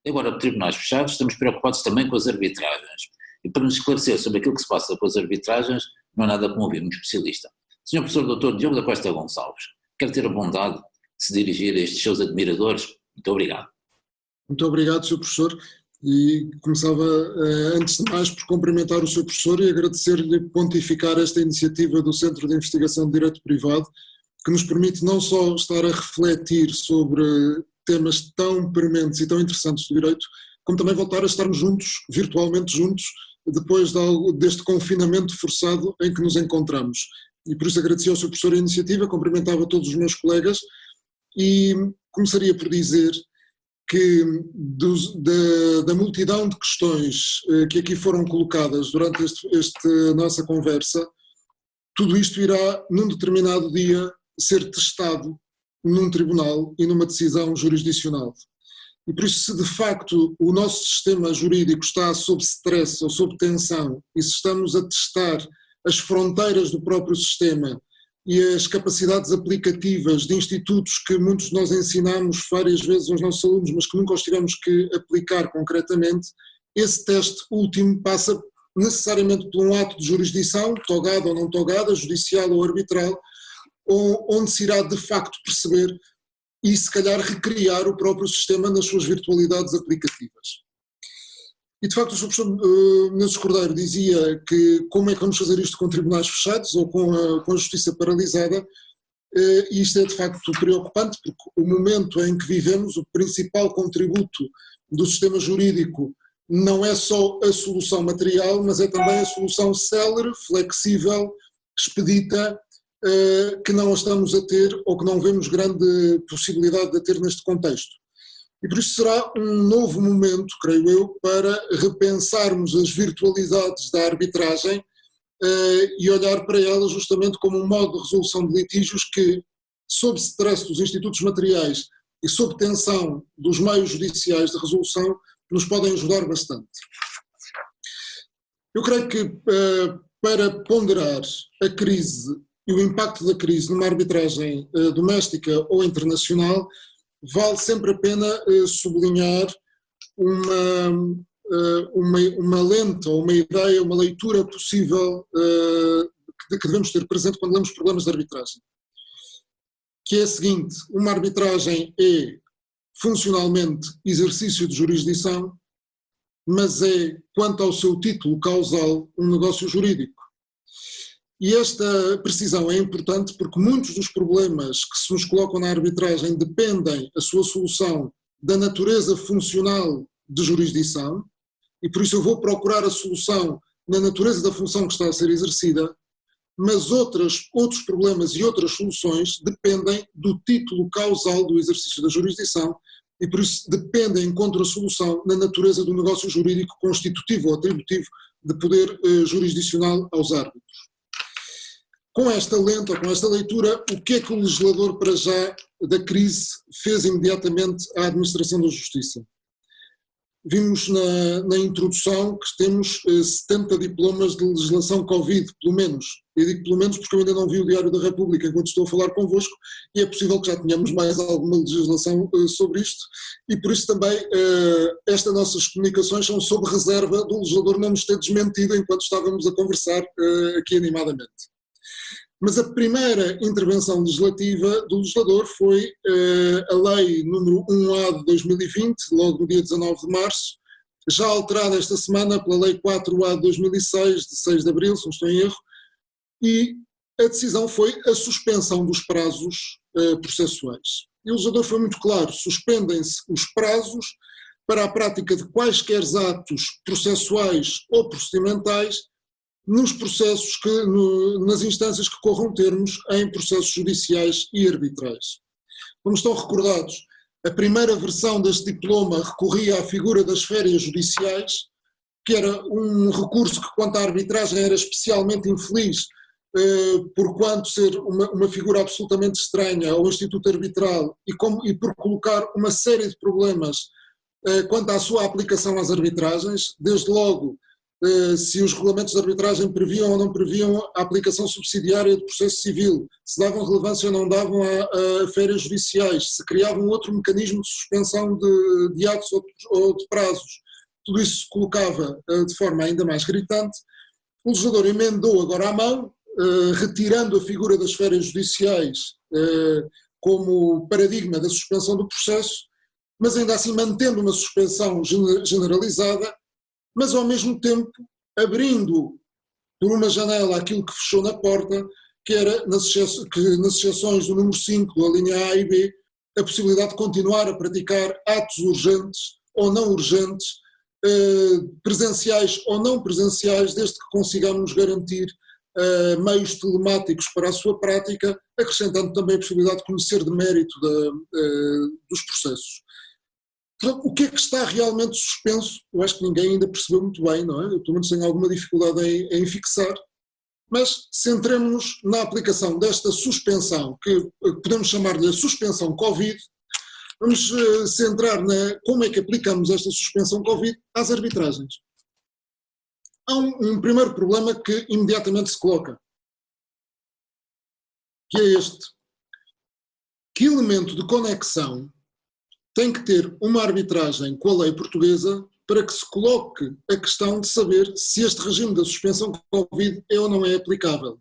Agora, tribunais fechados, estamos preocupados também com as arbitragens. E para nos esclarecer sobre aquilo que se passa com as arbitragens, não há nada como ouvir um especialista. Senhor Professor Dr. Diogo da Costa Gonçalves, quero ter a bondade de se dirigir a estes seus admiradores. Muito obrigado. Muito obrigado, Sr. Professor. E começava, antes de mais, por cumprimentar o Sr. Professor e agradecer-lhe pontificar esta iniciativa do Centro de Investigação de Direito Privado, que nos permite não só estar a refletir sobre temas tão prementes e tão interessantes do direito, como também voltar a estarmos juntos, virtualmente juntos, depois deste confinamento forçado em que nos encontramos. E por isso agradecia ao Sr. Professor a iniciativa, cumprimentava todos os meus colegas e começaria por dizer que da multidão de questões que aqui foram colocadas durante esta nossa conversa, tudo isto irá, num determinado dia, ser testado num tribunal e numa decisão jurisdicional. E por isso, se de facto o nosso sistema jurídico está sob stress ou sob tensão, e se estamos a testar as fronteiras do próprio sistema e as capacidades aplicativas de institutos que muitos de nós ensinamos várias vezes aos nossos alunos, mas que nunca os tivemos que aplicar concretamente, esse teste último passa necessariamente por um ato de jurisdição, togada ou não togada, judicial ou arbitral, onde se irá de facto perceber e se calhar recriar o próprio sistema nas suas virtualidades aplicativas. E de facto o Sr. Professor Menezes Cordeiro dizia que como é que vamos fazer isto com tribunais fechados ou com a justiça paralisada, e isto é de facto preocupante porque o momento em que vivemos, o principal contributo do sistema jurídico não é só a solução material, mas é também a solução célere, flexível, expedita, que não a estamos a ter ou que não vemos grande possibilidade de ter neste contexto. E por isso será um novo momento, creio eu, para repensarmos as virtualidades da arbitragem e olhar para ela justamente como um modo de resolução de litígios que, sob stress dos institutos materiais e sob tensão dos meios judiciais de resolução, nos podem ajudar bastante. Eu creio que para ponderar a crise e o impacto da crise numa arbitragem doméstica ou internacional, vale sempre a pena sublinhar uma lente ou uma ideia, uma leitura possível que devemos ter presente quando lemos problemas de arbitragem. Que é a seguinte: uma arbitragem é funcionalmente exercício de jurisdição, mas é, quanto ao seu título causal, um negócio jurídico. E esta precisão é importante porque muitos dos problemas que se nos colocam na arbitragem dependem a sua solução da natureza funcional de jurisdição, e por isso eu vou procurar a solução na natureza da função que está a ser exercida, mas outros problemas e outras soluções dependem do título causal do exercício da jurisdição e por isso dependem, encontram a solução na natureza do negócio jurídico constitutivo ou atributivo de poder jurisdicional aos árbitros. Com esta lente, ou com esta leitura, o que é que o legislador para já da crise fez imediatamente à administração da justiça? Vimos na introdução que temos 70 diplomas de legislação Covid, pelo menos. Eu digo pelo menos porque eu ainda não vi o Diário da República enquanto estou a falar convosco e é possível que já tenhamos mais alguma legislação sobre isto e por isso também estas nossas comunicações são sob reserva do legislador não nos ter desmentido enquanto estávamos a conversar aqui animadamente. Mas a primeira intervenção legislativa do legislador foi a Lei número 1A de 2020, logo no dia 19 de março, já alterada esta semana pela Lei 4A de 2006, de 6 de abril, se não estou em erro, e a decisão foi a suspensão dos prazos processuais. E o legislador foi muito claro: suspendem-se os prazos para a prática de quaisquer atos processuais ou procedimentais nos processos nas instâncias que corram termos em processos judiciais e arbitrais. Como estão recordados, a primeira versão deste diploma recorria à figura das férias judiciais, que era um recurso que, quanto à arbitragem, era especialmente infeliz, por quanto ser uma figura absolutamente estranha ao Instituto Arbitral e por colocar uma série de problemas quanto à sua aplicação às arbitragens, desde logo se os regulamentos de arbitragem previam ou não previam a aplicação subsidiária do processo civil, se davam relevância ou não davam a férias judiciais, se criavam outro mecanismo de suspensão de atos ou de prazos. Tudo isso se colocava de forma ainda mais gritante. O legislador emendou agora à mão, retirando a figura das férias judiciais como paradigma da suspensão do processo, mas ainda assim mantendo uma suspensão generalizada, mas ao mesmo tempo abrindo por uma janela aquilo que fechou na porta, que era nas exceções do número 5, da linha A e B, a possibilidade de continuar a praticar atos urgentes ou não urgentes, presenciais ou não presenciais, desde que consigamos garantir meios telemáticos para a sua prática, acrescentando também a possibilidade de conhecer de mérito dos processos. Portanto, o que é que está realmente suspenso? Eu acho que ninguém ainda percebeu muito bem, não é? Eu pelo menos tenho alguma dificuldade em fixar, mas centremos-nos na aplicação desta suspensão, que podemos chamar-lhe a suspensão Covid. Vamos centrar como é que aplicamos esta suspensão Covid às arbitragens. Há um primeiro problema que imediatamente se coloca, que é este. Que elemento de conexão tem que ter uma arbitragem com a lei portuguesa para que se coloque a questão de saber se este regime da suspensão Covid é ou não é aplicável?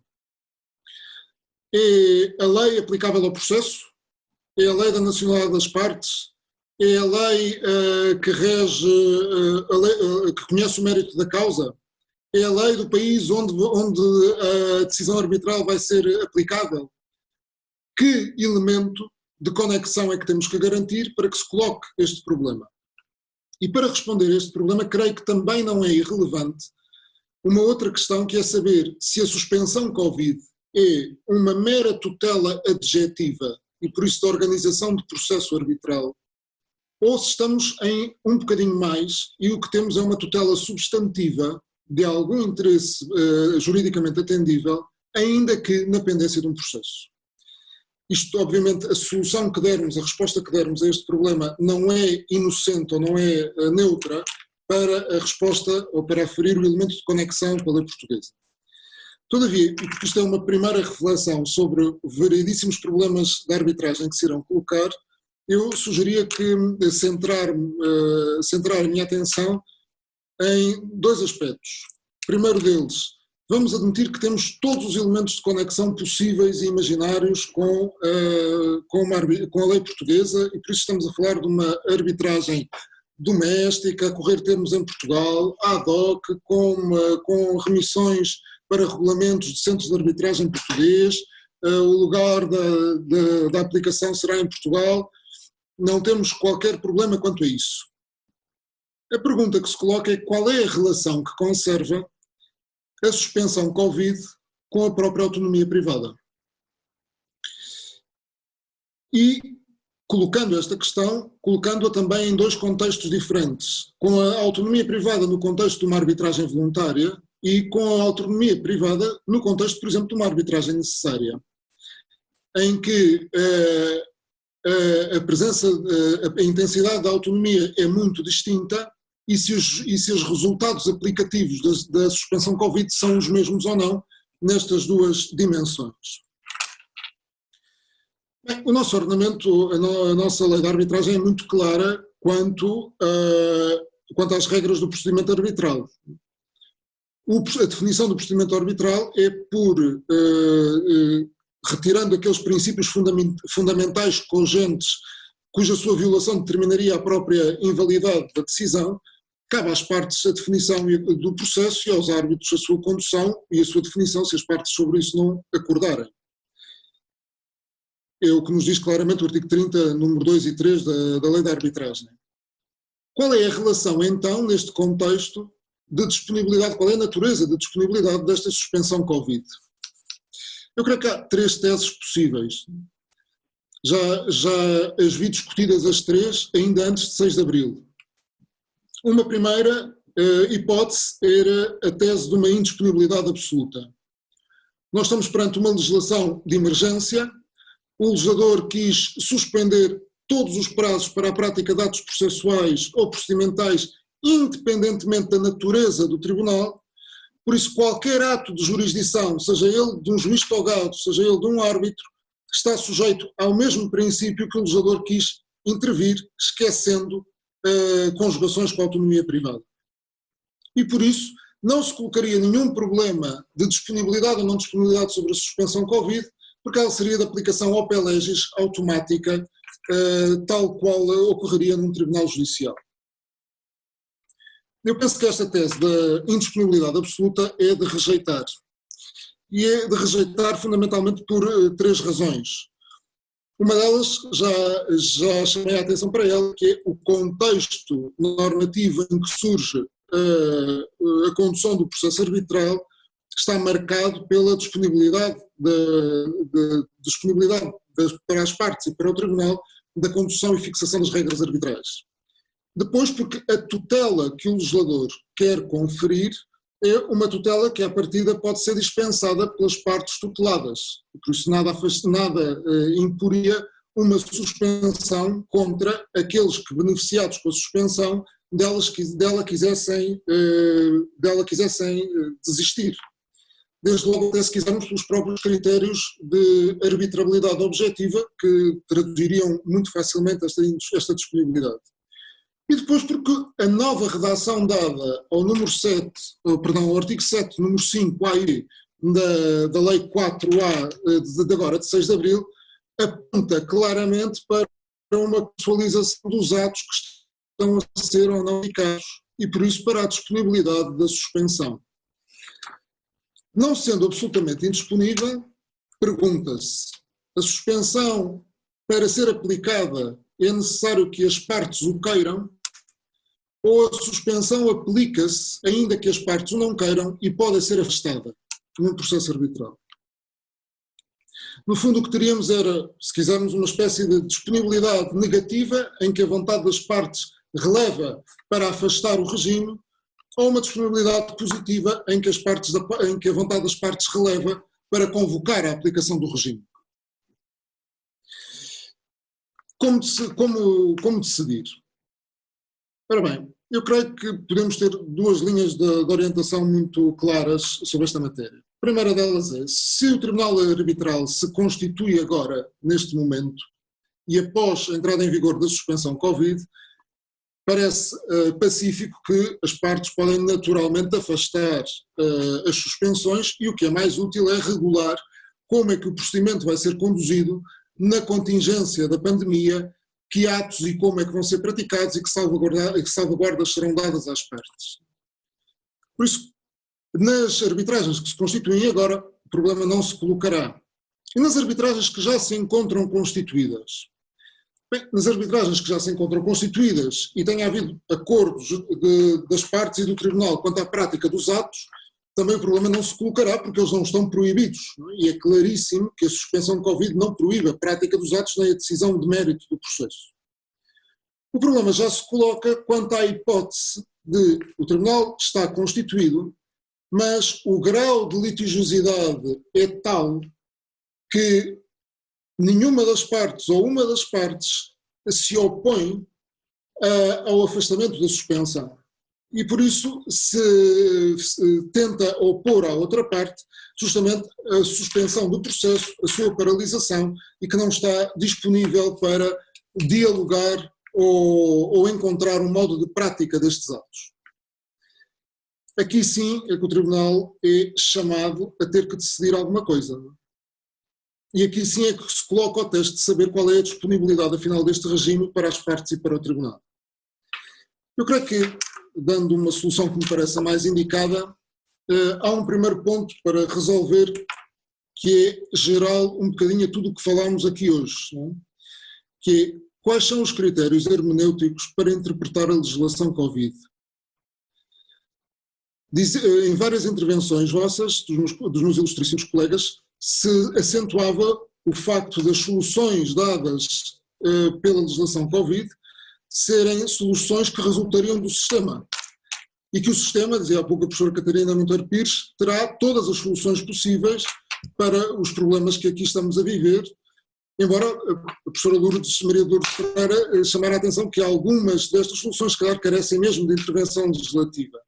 É a lei aplicável ao processo? É a lei da nacionalidade das partes? É a lei que rege, que conhece o mérito da causa? É a lei do país onde a decisão arbitral vai ser aplicável? Que elemento de conexão é que temos que garantir para que se coloque este problema? E para responder a este problema, creio que também não é irrelevante uma outra questão, que é saber se a suspensão Covid é uma mera tutela adjetiva e por isso da organização de processo arbitral, ou se estamos em um bocadinho mais e o que temos é uma tutela substantiva de algum interesse juridicamente atendível, ainda que na pendência de um processo. Isto, obviamente, a solução que dermos, a resposta que dermos a este problema não é inocente ou não é neutra para a resposta ou para aferir o elemento de conexão com a lei portuguesa. Todavia, e porque isto é uma primeira reflexão sobre variedíssimos problemas de arbitragem que se irão colocar, eu sugeria que centrar a minha atenção em dois aspectos. O primeiro deles, vamos admitir que temos todos os elementos de conexão possíveis e imaginários com a lei portuguesa e por isso estamos a falar de uma arbitragem doméstica, a correr termos em Portugal, ad hoc, com remissões para regulamentos de centros de arbitragem português, o lugar da aplicação será em Portugal, não temos qualquer problema quanto a isso. A pergunta que se coloca é qual é a relação que conserva a suspensão Covid com a própria autonomia privada. E, colocando esta questão, colocando-a também em dois contextos diferentes, com a autonomia privada no contexto de uma arbitragem voluntária e com a autonomia privada no contexto, por exemplo, de uma arbitragem necessária, em que a intensidade da autonomia é muito distinta e se os resultados aplicativos da suspensão Covid são os mesmos ou não nestas duas dimensões. Bem, o nosso ordenamento, a nossa lei da arbitragem é muito clara quanto às regras do procedimento arbitral. A definição do procedimento arbitral é por, retirando aqueles princípios fundamentais cogentes cuja sua violação determinaria a própria invalidade da decisão, cabe às partes a definição do processo e aos árbitros a sua condução e a sua definição se as partes sobre isso não acordarem. É o que nos diz claramente o artigo 30, número 2 e 3 da Lei da Arbitragem. Qual é a relação, então, neste contexto, de disponibilidade, qual é a natureza de disponibilidade desta suspensão Covid? Eu creio que há três teses possíveis. Já as vi discutidas as três ainda antes de 6 de Abril. Uma primeira hipótese era a tese de uma indisponibilidade absoluta. Nós estamos perante uma legislação de emergência, o legislador quis suspender todos os prazos para a prática de atos processuais ou procedimentais independentemente da natureza do tribunal. Por isso, qualquer ato de jurisdição, seja ele de um juiz togado, seja ele de um árbitro, está sujeito ao mesmo princípio que o legislador quis intervir, esquecendo conjugações com a autonomia privada. E por isso, não se colocaria nenhum problema de disponibilidade ou não disponibilidade sobre a suspensão Covid, porque ela seria de aplicação ao legis automática, tal qual ocorreria num tribunal judicial. Eu penso que esta tese da indisponibilidade absoluta é de rejeitar. E é de rejeitar fundamentalmente por três razões. Uma delas, já chamei a atenção para ela, que é o contexto normativo em que surge a condução do processo arbitral, está marcado pela disponibilidade para as partes e para o tribunal da condução e fixação das regras arbitrais. Depois, porque a tutela que o legislador quer conferir é uma tutela que, à partida, pode ser dispensada pelas partes tuteladas. Por isso, nada imporia uma suspensão contra aqueles que, beneficiados com a suspensão, dela quisessem desistir. Desde logo, até se quisermos, pelos próprios critérios de arbitrabilidade objetiva, que traduziriam muito facilmente esta disponibilidade. E depois porque a nova redação dada ao ao artigo 7, número 5A da Lei 4A de 6 de Abril, aponta claramente para uma pessoalização dos atos que estão a ser ou não aplicados e por isso para a disponibilidade da suspensão. Não sendo absolutamente indisponível, pergunta-se, a suspensão para ser aplicada é necessário que as partes o queiram, ou a suspensão aplica-se ainda que as partes o não queiram e pode ser afastada num processo arbitral. No fundo, o que teríamos era, se quisermos, uma espécie de disponibilidade negativa em que a vontade das partes releva para afastar o regime, ou uma disponibilidade positiva em que a vontade das partes releva para convocar a aplicação do regime. Como decidir? Ora bem, eu creio que podemos ter duas linhas de orientação muito claras sobre esta matéria. A primeira delas é, se o Tribunal Arbitral se constitui agora, neste momento, e após a entrada em vigor da suspensão Covid, parece pacífico que as partes podem naturalmente afastar as suspensões e o que é mais útil é regular como é que o procedimento vai ser conduzido na contingência da pandemia, que atos e como é que vão ser praticados e que salvaguardas serão dadas às partes. Por isso, nas arbitragens que se constituem agora, o problema não se colocará. E nas arbitragens que já se encontram constituídas? Bem, nas arbitragens que já se encontram constituídas e tenha havido acordos das partes e do Tribunal quanto à prática dos atos, também o problema não se colocará porque eles não estão proibidos. Não é? E é claríssimo que a suspensão de Covid não proíbe a prática dos atos nem a decisão de mérito do processo. O problema já se coloca quanto à hipótese de o Tribunal estar constituído, mas o grau de litigiosidade é tal que nenhuma das partes ou uma das partes se opõe ao afastamento da suspensão. E por isso se tenta opor à outra parte justamente a suspensão do processo, a sua paralisação e que não está disponível para dialogar ou encontrar um modo de prática destes atos. Aqui sim é que o Tribunal é chamado a ter que decidir alguma coisa. E aqui sim é que se coloca o teste de saber qual é a disponibilidade afinal deste regime para as partes e para o Tribunal. Eu creio que, dando uma solução que me parece a mais indicada, há um primeiro ponto para resolver que é geral um bocadinho a tudo o que falámos aqui hoje, não é? Que é quais são os critérios hermenêuticos para interpretar a legislação Covid. Em várias intervenções vossas, dos meus ilustríssimos colegas, se acentuava o facto das soluções dadas pela legislação Covid serem soluções que resultariam do sistema. E que o sistema, dizia há pouco a professora Catarina Monteiro Pires, terá todas as soluções possíveis para os problemas que aqui estamos a viver embora a professora Maria de Lourdes Ferreira chamara a atenção que algumas destas soluções, se calhar, carecem mesmo de intervenção legislativa.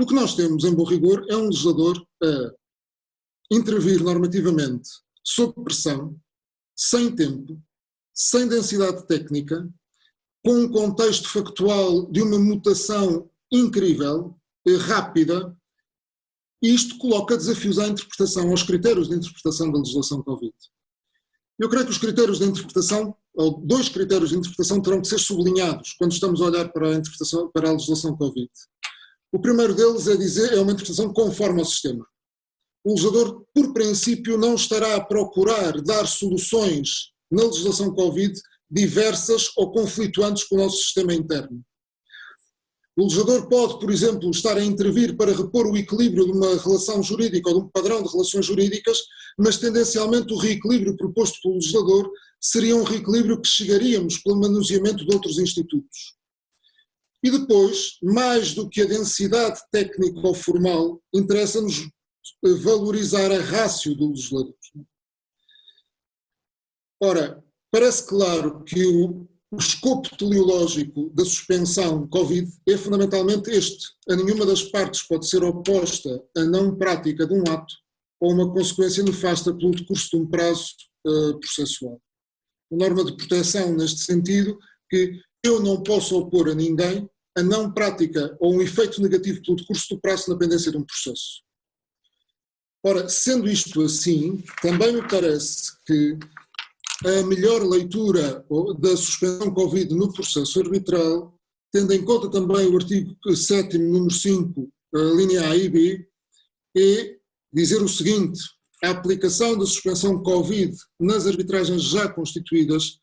O que nós temos, em bom rigor, é um legislador a intervir normativamente sob pressão, sem tempo, sem densidade técnica, com um contexto factual de uma mutação incrível, rápida, e isto coloca desafios à interpretação, aos critérios de interpretação da legislação Covid. Eu creio que os critérios de interpretação, ou 2 critérios de interpretação, terão que ser sublinhados quando estamos a olhar para a legislação Covid. O primeiro deles é uma interpretação conforme ao sistema. O legislador, por princípio, não estará a procurar dar soluções na legislação Covid diversas ou conflituantes com o nosso sistema interno. O legislador pode, por exemplo, estar a intervir para repor o equilíbrio de uma relação jurídica ou de um padrão de relações jurídicas, mas tendencialmente o reequilíbrio proposto pelo legislador seria um reequilíbrio que chegaríamos pelo manuseamento de outros institutos. E depois, mais do que a densidade técnica ou formal, interessa-nos valorizar a ratio do legislador. Ora, parece claro que o escopo teleológico da suspensão Covid é fundamentalmente este. A nenhuma das partes pode ser oposta a não prática de um ato ou uma consequência nefasta pelo decurso de um prazo processual. A norma de proteção neste sentido, que eu não posso opor a ninguém a não prática ou um efeito negativo pelo decurso do prazo na pendência de um processo. Ora, sendo isto assim, também me parece que a melhor leitura da suspensão Covid no processo arbitral, tendo em conta também o artigo 7º, número 5, linha A e B, é dizer o seguinte: a aplicação da suspensão Covid nas arbitragens já constituídas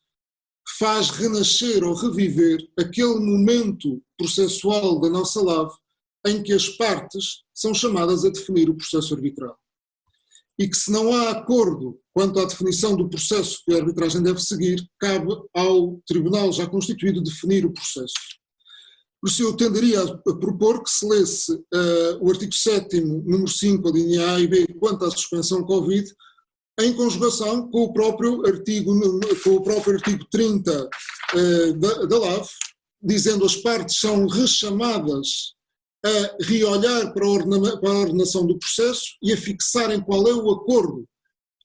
faz renascer ou reviver aquele momento processual da nossa LAV em que as partes são chamadas a definir o processo arbitral. E que, se não há acordo quanto à definição do processo que a arbitragem deve seguir, cabe ao tribunal já constituído definir o processo. Por isso eu tenderia a propor que se lesse o artigo 7º, número 5, a linha A e B, quanto à suspensão Covid, em conjugação com o próprio artigo 30 da LAV, dizendo as partes são rechamadas a reolhar para a ordenação do processo e a fixarem qual é o acordo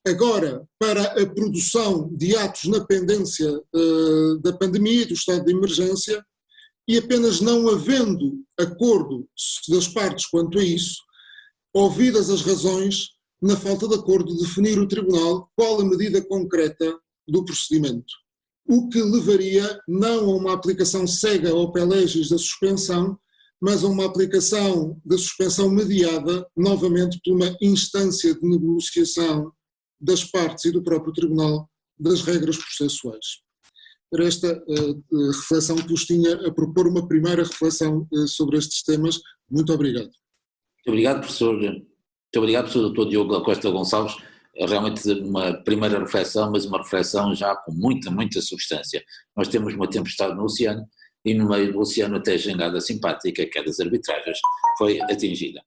agora para a produção de atos na pendência da pandemia e do estado de emergência, e apenas não havendo acordo das partes quanto a isso, ouvidas as razões, na falta de acordo, definir o tribunal qual a medida concreta do procedimento. O que levaria não a uma aplicação cega ao pé legis da suspensão, mas a uma aplicação da suspensão mediada, novamente por uma instância de negociação das partes e do próprio tribunal das regras processuais. Era esta a reflexão que vos tinha a propor, uma primeira reflexão sobre estes temas. Muito obrigado. Muito obrigado, professor. Muito obrigado, professor Dr. Diogo Costa Gonçalves. É realmente uma primeira reflexão, mas uma reflexão já com muita substância. Nós temos uma tempestade no oceano, e no meio do oceano até a jangada simpática, que é das arbitragens, foi atingida.